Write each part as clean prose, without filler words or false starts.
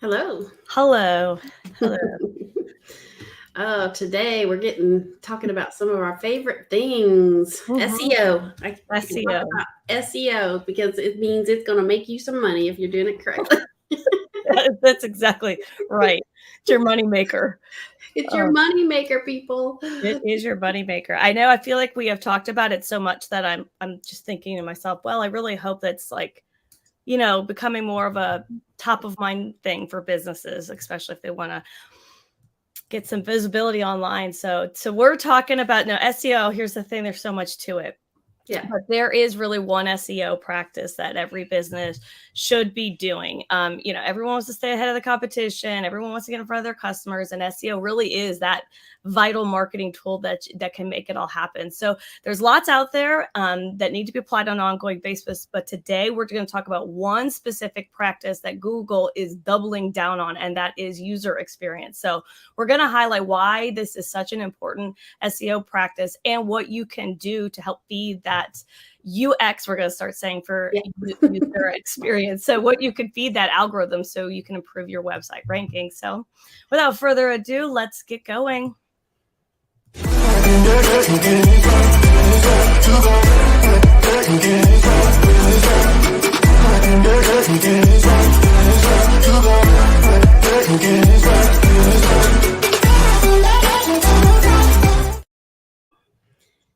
Hello. Hello. Hello. Oh, today we're talking about some of our favorite things. Mhm. SEO. I can talk SEO. about SEO because it means it's going to make you some money if you're doing it correctly. That's exactly right. It's your money maker. It's your Oh, money maker, people. it is your money maker. I know I feel like we have talked about it so much that I'm just thinking to myself, well, I really hope that's becoming more of a top of mind thing for businesses, especially if they want to get some visibility online. So we're talking about now SEO. Here's the thing, there's so much to it. Yeah. But there is really one SEO practice that every business should be doing. Everyone wants to stay ahead of the competition. Everyone wants to get in front of their customers, and SEO really is that vital marketing tool that can make it all happen. So there's lots out there that need to be applied on an ongoing basis. But today we're going to talk about one specific practice that Google is doubling down on, and that is user experience. So we're going to highlight why this is such an important SEO practice and what you can do to help feed that UX, we're going to start saying, for user experience. So what you can feed that algorithm so you can improve your website ranking. So without further ado, let's get going.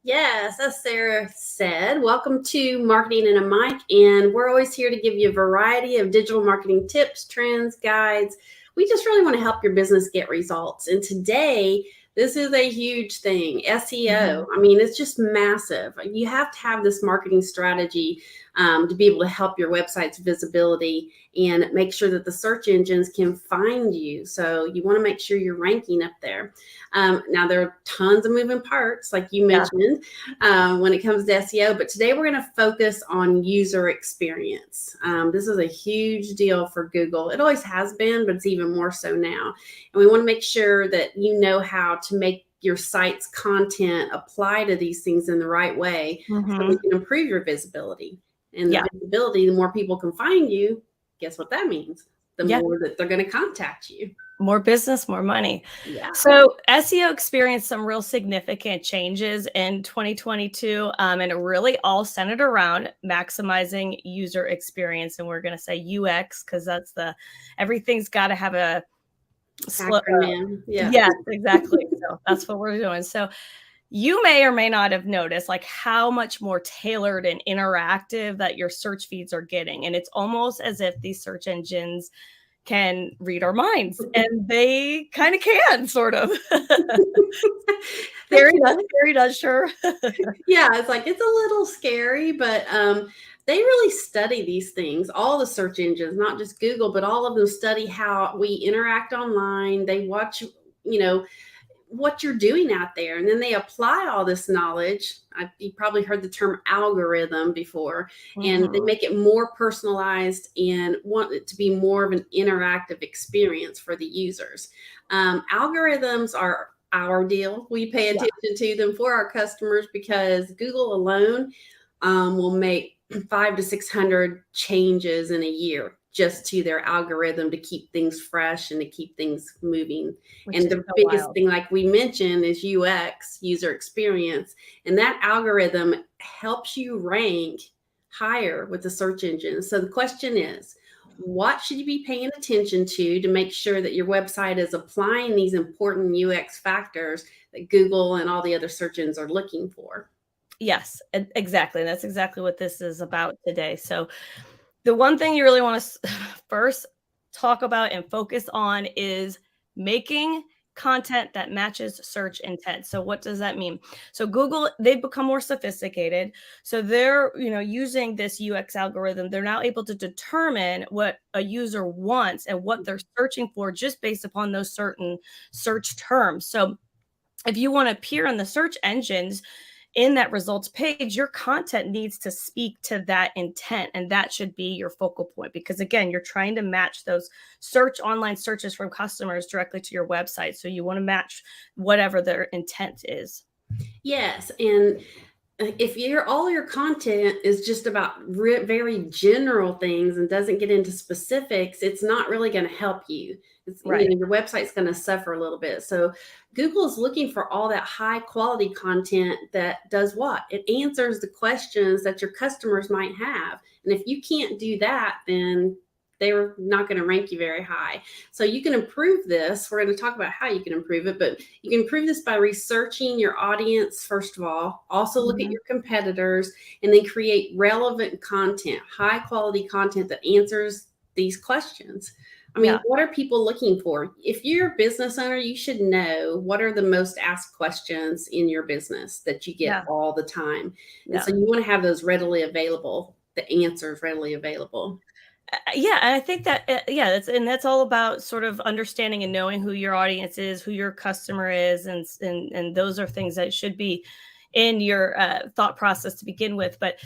Yes, as Sarah said, welcome to Marketing in a Mic, and we're always here to give you a variety of digital marketing tips, trends, guides. We just really want to help your business get results. And today, this is a huge thing, SEO. I mean, it's just massive. You have to have this marketing strategy to be able to help your website's visibility and make sure that the search engines can find you. So you want to make sure you're ranking up there. Now, there are tons of moving parts, like you mentioned, when it comes to SEO. But today we're going to focus on user experience. This is a huge deal for Google. It always has been, but it's even more so now. And we want to make sure that you know how to make your site's content apply to these things in the right way so we can improve your visibility. And the visibility, the more people can find you, guess what that means? The more that they're going to contact you. More business, more money. Yeah. So SEO experienced some real significant changes in 2022, and it really all centered around maximizing user experience. And we're going to say UX because everything's got to have a acronym. Yes, exactly. So that's what we're doing. So you may or may not have noticed how much more tailored and interactive that your search feeds are getting. And it's almost as if these search engines can read our minds, and they kind of can, sort of. Very does, sure. Yeah, it's a little scary, but they really study these things. All the search engines, not just Google, but all of them study how we interact online. They watch, what you're doing out there, and then they apply all this knowledge. You probably heard the term algorithm before, and they make it more personalized and want it to be more of an interactive experience for the users. Algorithms are our deal. We pay attention to them for our customers because Google alone will make 500 to 600 changes in a year just to their algorithm to keep things fresh and to keep things moving. And the biggest thing, like we mentioned, is UX, user experience. And that algorithm helps you rank higher with the search engine. So the question is, what should you be paying attention to make sure that your website is applying these important UX factors that Google and all the other search engines are looking for? Yes, exactly. That's exactly what this is about today. So the one thing you really want to first talk about and focus on is making content that matches search intent. So what does that mean? So Google, they've become more sophisticated. So they're, using this UX algorithm. They're now able to determine what a user wants and what they're searching for just based upon those certain search terms. So if you want to appear in the search engines, in that results page, your content needs to speak to that intent, and that should be your focal point, because again, you're trying to match those online searches from customers directly to your website. So you want to match whatever their intent is. Yes. And if all your content is just about very general things and doesn't get into specifics, it's not really going to help you. It's, Right. your website's going to suffer a little bit. So Google is looking for all that high quality content that does what? It answers the questions that your customers might have. And if you can't do that, then they're not going to rank you very high. So you can improve this. We're going to talk about how you can improve it, but you can improve this by researching your audience, first of all. Also, look at Mhm. your competitors, and then create relevant content, high quality content that answers these questions. I mean, Yeah. what are people looking for? If you're a business owner, you should know what are the most asked questions in your business that you get Yeah. all the time. And so Yeah. you want to have those readily available, the answers readily available. Yeah, and I think that yeah, that's all about sort of understanding and knowing who your audience is, who your customer is, and those are things that should be in your thought process to begin with. But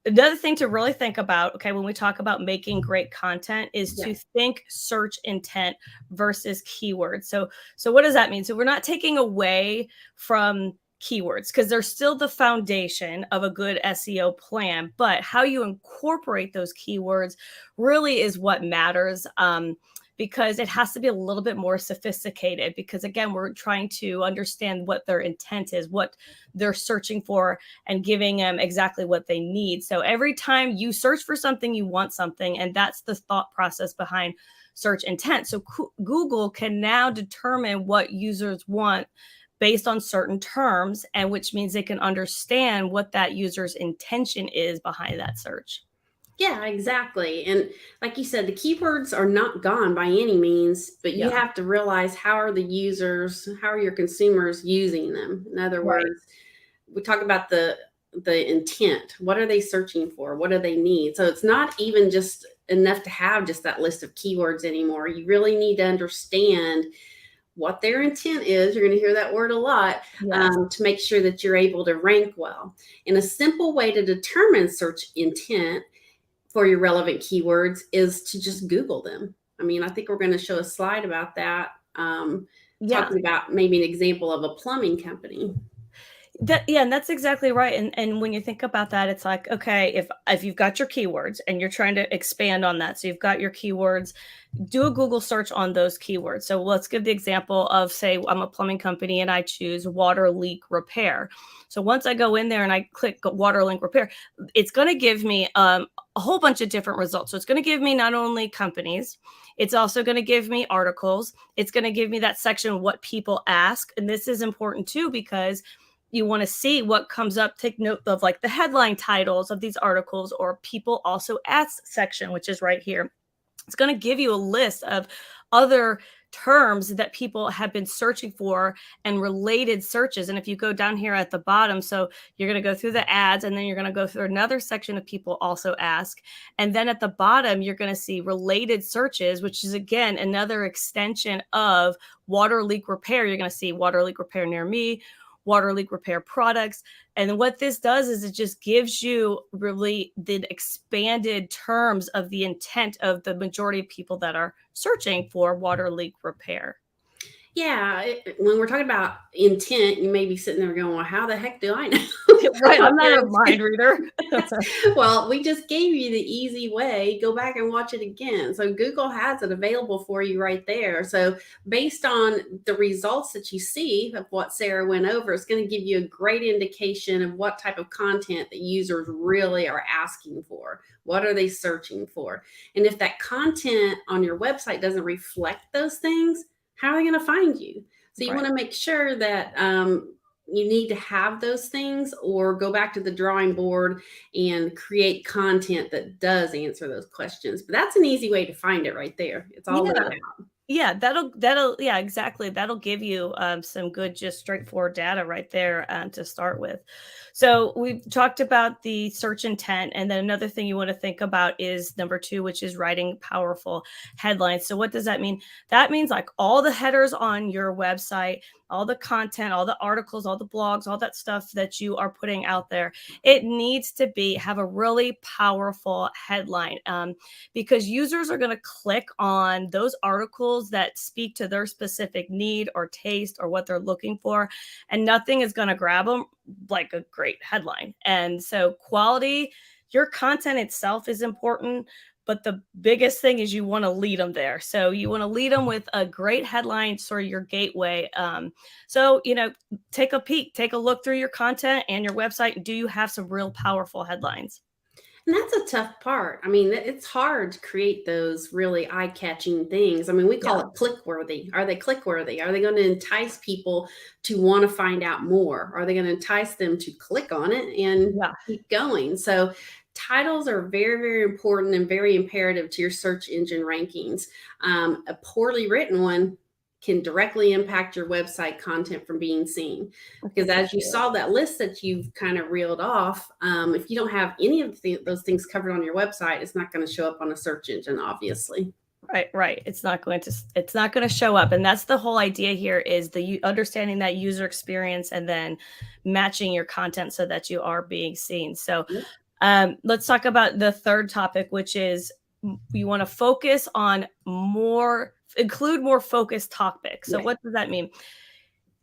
another thing to really think about, okay, when we talk about making great content, is Yeah. to think search intent versus keywords. So what does that mean? So we're not taking away from keywords because they're still the foundation of a good SEO plan, but how you incorporate those keywords really is what matters. Because it has to be a little bit more sophisticated because again we're trying to understand what their intent is, what they're searching for, and giving them exactly what they need. So every time you search for something, you want something, and that's the thought process behind search intent. So Google can now determine what users want based on certain terms, and which means they can understand what that user's intention is behind that search. Yeah, exactly. And like you said, the keywords are not gone by any means, but you Yeah. have to realize how are the users, how are your consumers using them? In other Right. words, we talk about the intent. What are they searching for? What do they need? So it's not even just enough to have just that list of keywords anymore. You really need to understand what their intent is. You're going to hear that word a lot, Yes. to make sure that you're able to rank well. And a simple way to determine search intent for your relevant keywords is to just Google them. I mean, I think we're going to show a slide about that, Yeah. talking about maybe an example of a plumbing company. Yeah, and that's exactly right. And when you think about that, it's like, okay, if you've got your keywords and you're trying to expand on that, so you've got your keywords, do a Google search on those keywords. So let's give the example of, say, I'm a plumbing company and I choose water leak repair. So once I go in there and I click water leak repair, it's going to give me a whole bunch of different results. So it's going to give me not only companies, it's also going to give me articles. It's going to give me that section, what people ask. And this is important too, because you want to see what comes up. Take note of like the headline titles of these articles, or people also ask section, which is right here. It's going to give you a list of other terms that people have been searching for and related searches. And if you go down here at the bottom, so you're going to go through the ads, and then you're going to go through another section of people also ask. And then at the bottom, you're going to see related searches, which is again another extension of water leak repair. You're going to see water leak repair near me, water leak repair products. And what this does is it just gives you really the expanded terms of the intent of the majority of people that are searching for water leak repair. Yeah, when we're talking about intent, you may be sitting there going, "Well, how the heck do I know Right. what I'm not their a mind reader. Well, we just gave you the easy way. Go back and watch it again. So Google has it available for you right there. So based on the results that you see of what Sarah went over, it's going to give you a great indication of what type of content that users really are asking for. What are they searching for? And if that content on your website doesn't reflect those things, how are they going to find you? So you Right. want to make sure that you need to have those things, or go back to the drawing board and create content that does answer those questions. But that's an easy way to find it right there. It's all laid Yeah. out. Yeah, that'll yeah, exactly. That'll give you some good, just straightforward data right there to start with. So we've talked about the search intent, and then another thing you want to think about is number two, which is writing powerful headlines. So what does that mean? That means like all the headers on your website, all the content, all the articles, all the blogs, all that stuff that you are putting out there. It needs to be have a really powerful headline. Because users are going to click on those articles that speak to their specific need or taste or what they're looking for. And nothing is going to grab them like a great great headline. And so quality, your content itself is important, but the biggest thing is you want to lead them there. So you want to lead them with a great headline, sort of your gateway. So, take a peek, take a look through your content and your website. Do you have some real powerful headlines? And that's a tough part. I mean, it's hard to create those really eye-catching things. I mean, we call Yeah. it click-worthy. Are they click-worthy? Are they going to entice people to want to find out more? Are they going to entice them to click on it and Yeah. keep going? So titles are very, very important and very imperative to your search engine rankings. A poorly written one can directly impact your website content from being seen. That's Because as you exactly right. saw that list that you've kind of reeled off, if you don't have any of those things covered on your website, it's not going to show up on a search engine, obviously. Right. It's not going to show up. And that's the whole idea here, is understanding that user experience and then matching your content so that you are being seen. So Yep. let's talk about the third topic, which is you want to focus on include more focused topics. So Yeah. what does that mean?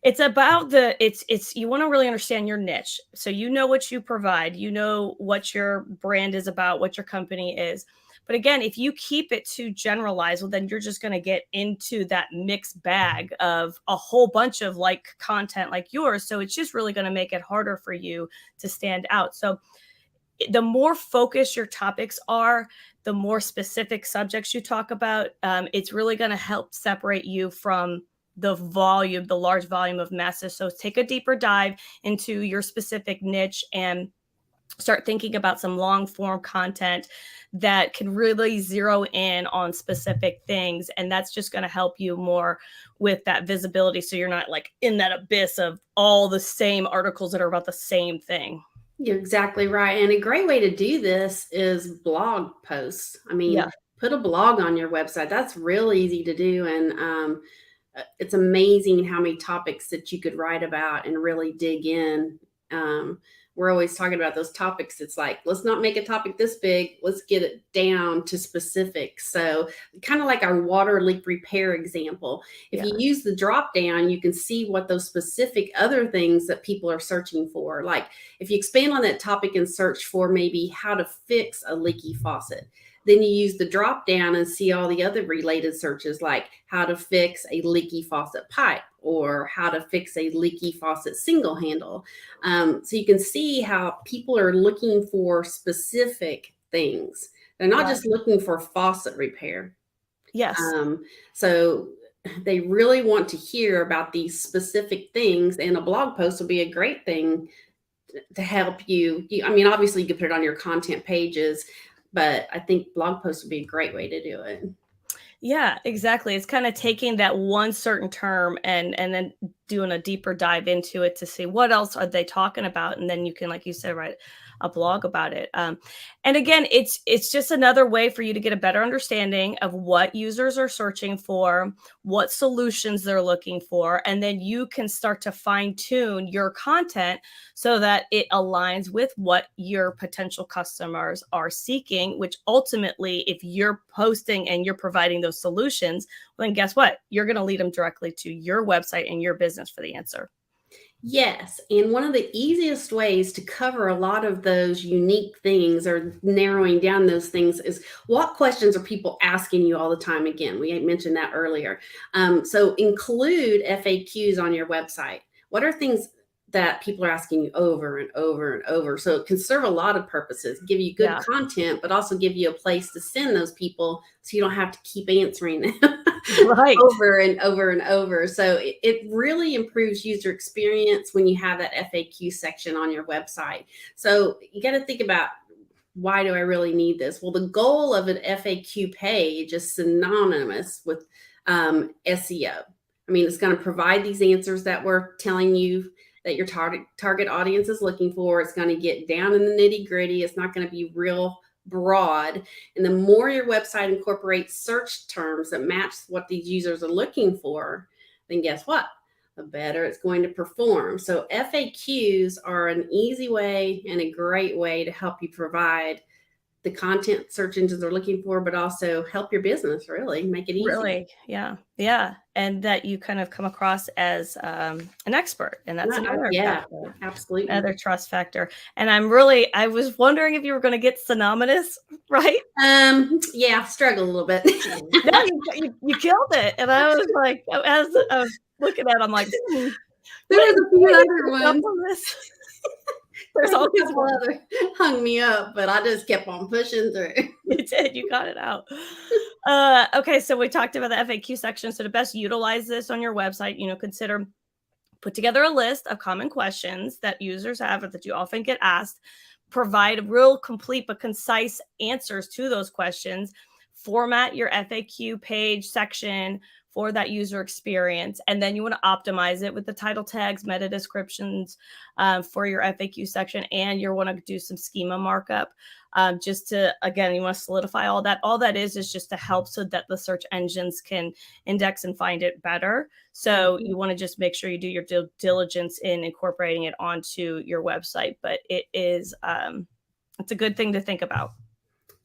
It's about it's you want to really understand your niche. So you know what you provide, you know what your brand is about, what your company is. But again, if you keep it too generalized, well, then you're just going to get into that mixed bag of a whole bunch of like content like yours. So it's just really going to make it harder for you to stand out. So the more focused your topics are, the more specific subjects you talk about, it's really going to help separate you from the large volume of masses. So take a deeper dive into your specific niche and start thinking about some long form content that can really zero in on specific things. And that's just going to help you more with that visibility. So you're not like in that abyss of all the same articles that are about the same thing. You're exactly right. And a great way to do this is blog posts. I mean, Yeah. put a blog on your website. That's real easy to do. And it's amazing how many topics that you could write about and really dig in. We're always talking about those topics. It's like, let's not make a topic this big. Let's get it down to specifics. So kind of like our water leak repair example. If Yeah. you use the drop down, you can see what those specific other things that people are searching for. Like if you expand on that topic and search for maybe how to fix a leaky faucet, then you use the drop down and see all the other related searches like how to fix a leaky faucet pipe or how to fix a leaky faucet single handle. So you can see how people are looking for specific things. They're not Right. just looking for faucet repair. Yes. So they really want to hear about these specific things, and a blog post will be a great thing to help you. I mean, obviously you could put it on your content pages, but I think blog posts would be a great way to do it. Yeah, exactly. It's kind of taking that one certain term and then doing a deeper dive into it to see what else are they talking about, and then you can, like you said, write a blog about it. And again, it's just another way for you to get a better understanding of what users are searching for, what solutions they're looking for, and then you can start to fine tune your content so that it aligns with what your potential customers are seeking, which ultimately, if you're posting and you're providing those solutions, well, then guess what? You're going to lead them directly to your website and your business for the answer. Yes. And one of the easiest ways to cover a lot of those unique things or narrowing down those things is what questions are people asking you all the time? Again, we mentioned that earlier. So include FAQs on your website. What are things that people are asking you over and over and over? So it can serve a lot of purposes, give you good Yeah. content, but also give you a place to send those people so you don't have to keep answering them. Right. Over and over and over. So it really improves user experience when you have that FAQ section on your website. So you got to think about, why do I really need this? Well, the goal of an FAQ page is synonymous with SEO. I mean, it's going to provide these answers that we're telling you that your target audience is looking for. It's going to get down in the nitty gritty. It's not going to be real broad. And the more your website incorporates search terms that match what these users are looking for, then guess what? The better it's going to perform. So FAQs are an easy way and a great way to help you provide the content search engines are looking for, but also help your business really make it easy. Really, yeah, yeah, and that you kind of come across as an expert, and that's another factor, absolutely. another trust factor. And I was wondering if you were going to get synonymous, right? Yeah, struggle a little bit. No, you killed it, and I was like, as I was looking at, it, I'm like, there was a few other ones. On this? There's all these other hung me up, but I just kept on pushing through. You did. You got it out. Okay, so we talked about the FAQ section. So to best utilize this on your website, consider put together a list of common questions that users have or that you often get asked. Provide real complete but concise answers to those questions. Format your FAQ page section for that user experience. And then you want to optimize it with the title tags, meta descriptions for your FAQ section. And you want to do some schema markup just to, again, you want to solidify all that. All that is just to help so that the search engines can index and find it better. So you want to just make sure you do your due diligence in incorporating it onto your website. But it is, it's a good thing to think about.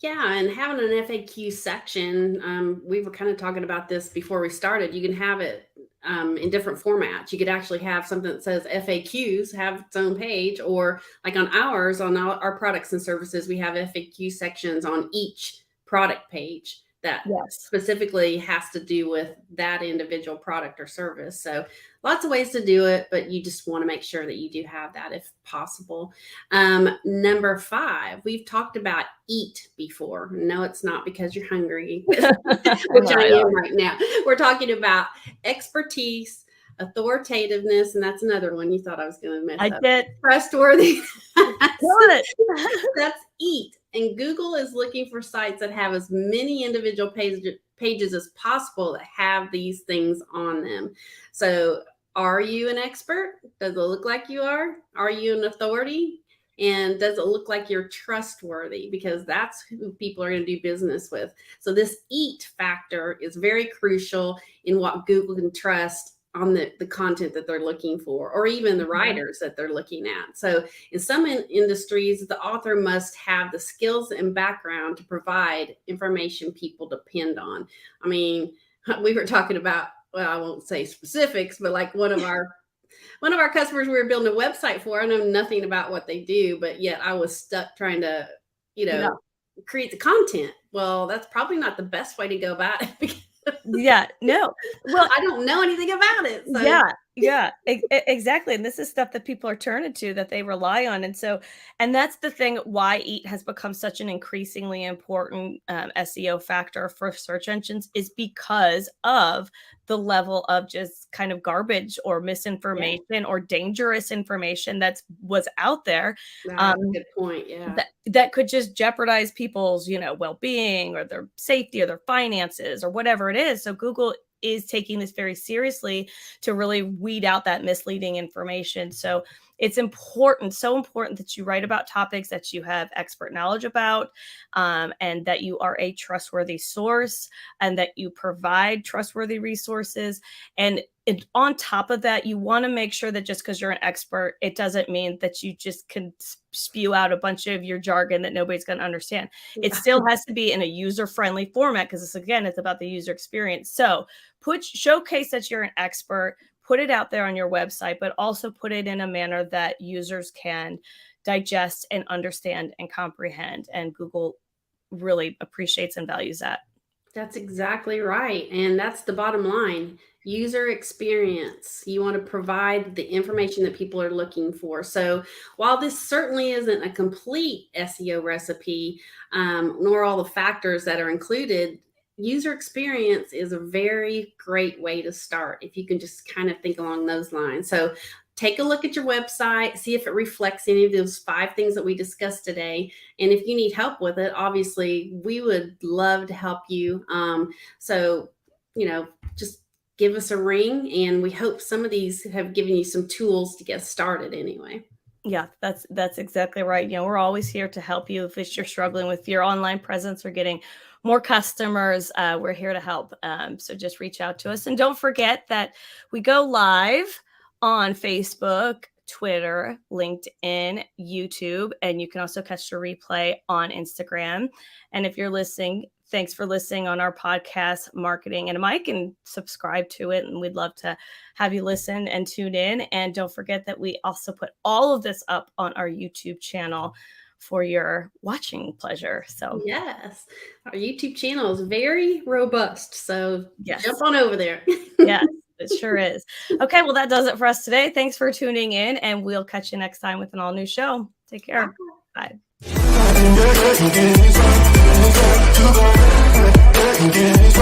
Yeah, and having an FAQ section, we were kind of talking about this before we started. You can have it in different formats. You could actually have something that says FAQs, have its own page, or like on ours, on our products and services, we have FAQ sections on each product page that specifically has to do with that individual product or service. So lots of ways to do it, but you just want to make sure that you do have that if possible. Number 5, we've talked about eat before. No, it's not because you're hungry, which I am right now. We're talking about expertise, authoritativeness, and that's another one you thought I was going to mess up. I did. Trustworthy. It. That's eat. And Google is looking for sites that have as many individual pages as possible that have these things on them. So are you an expert? Does it look like you are? Are you an authority? And does it look like you're trustworthy? Because that's who people are going to do business with. So this eat factor is very crucial in what Google can trust on the content that they're looking for, or even the writers that they're looking at. So in some industries, the author must have the skills and background to provide information people depend on. I mean, we were talking about, well, I won't say specifics, but like one of our customers we were building a website for, I know nothing about what they do, but yet I was stuck trying to, create the content. Well, that's probably not the best way to go about it because well, I don't know anything about it. So. Exactly. And this is stuff that people are turning to, that they rely on. And that's the thing why EAT has become such an increasingly important SEO factor for search engines, is because of the level of just kind of garbage or misinformation or dangerous information that was out there. That's a good point. Yeah. That could just jeopardize people's, well-being or their safety or their finances or whatever it is. So Google is taking this very seriously to really weed out that misleading information. So it's so important that you write about topics that you have expert knowledge about, and that you are a trustworthy source, and that you provide trustworthy resources. And on top of that, you want to make sure that just because you're an expert, it doesn't mean that you just can spew out a bunch of your jargon that nobody's going to understand. It still has to be in a user-friendly format, because it's about the user experience. So showcase that you're an expert, put it out there on your website, but also put it in a manner that users can digest and understand and comprehend. And Google really appreciates and values that. That's exactly right. And that's the bottom line. User experience. You want to provide the information that people are looking for. So while this certainly isn't a complete SEO recipe, nor all the factors that are included, user experience is a very great way to start if you can just kind of think along those lines. So take a look at your website, see if it reflects any of those 5 things that we discussed today. And if you need help with it, obviously we would love to help you. So, just give us a ring, and we hope some of these have given you some tools to get started anyway. Yeah, that's exactly right. We're always here to help you if you're struggling with your online presence or getting more customers. We're here to help. So just reach out to us. And don't forget that we go live on Facebook, Twitter, LinkedIn, YouTube, and you can also catch the replay on Instagram. And if you're listening, thanks for listening on our podcast, Marketing and Mike, and subscribe to it. And we'd love to have you listen and tune in. And don't forget that we also put all of this up on our YouTube channel for your watching pleasure. So yes, our YouTube channel is very robust. So yes, jump on over there. yes, it sure is. Okay, well, that does it for us today. Thanks for tuning in, and we'll catch you next time with an all new show. Take care. Bye. Bye.